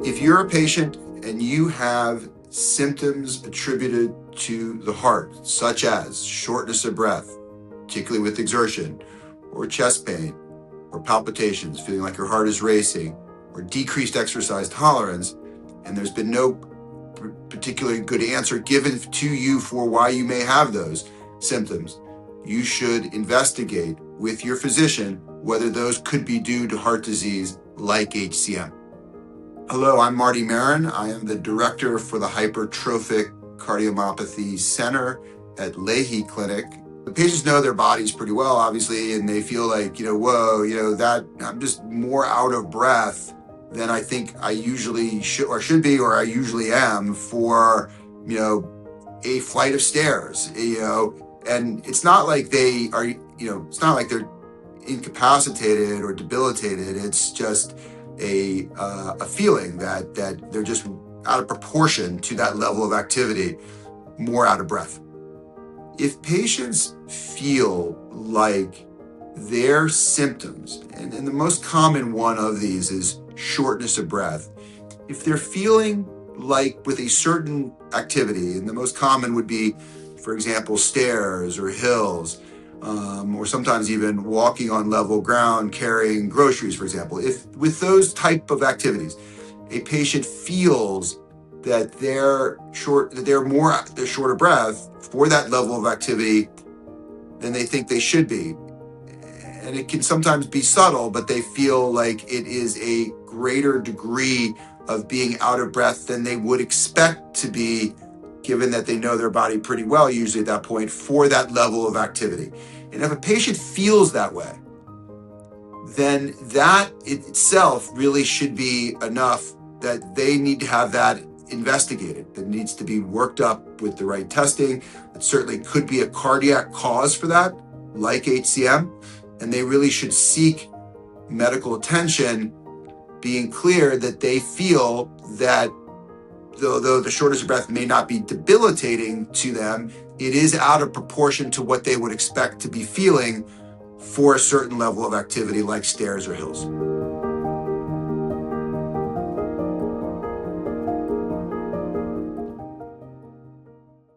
If you're a patient and you have symptoms attributed to the heart, such as shortness of breath, particularly with exertion, or chest pain, or palpitations, feeling like your heart is racing, or decreased exercise tolerance, and there's been no particularly good answer given to you for why you may have those symptoms, you should investigate with your physician whether those could be due to heart disease like HCM. Hello, I'm Marty Maron. I am the director for the Hypertrophic Cardiomyopathy Center at Lahey Clinic. The patients know their bodies pretty well, obviously, and they feel like, that I'm just more out of breath than I think I usually should be, or I usually am for, a flight of stairs, and it's not like they are, it's not like they're incapacitated or debilitated. It's just a feeling that they're just out of proportion to that level of activity, more out of breath. If patients feel like their symptoms, and the most common one of these is shortness of breath, if they're feeling like with a certain activity, and the most common would be, for example, stairs or hills, or sometimes even walking on level ground, carrying groceries, for example. If with those type of activities, a patient feels that they're short of breath for that level of activity than they think they should be. And it can sometimes be subtle, but they feel like it is a greater degree of being out of breath than they would expect to be, given that they know their body pretty well, usually at that point, for that level of activity. And if a patient feels that way, then that itself really should be enough that they need to have that investigated. That needs to be worked up with the right testing. It certainly could be a cardiac cause for that, like HCM, and they really should seek medical attention, being clear that they feel that though the shortness of breath may not be debilitating to them, it is out of proportion to what they would expect to be feeling for a certain level of activity like stairs or hills.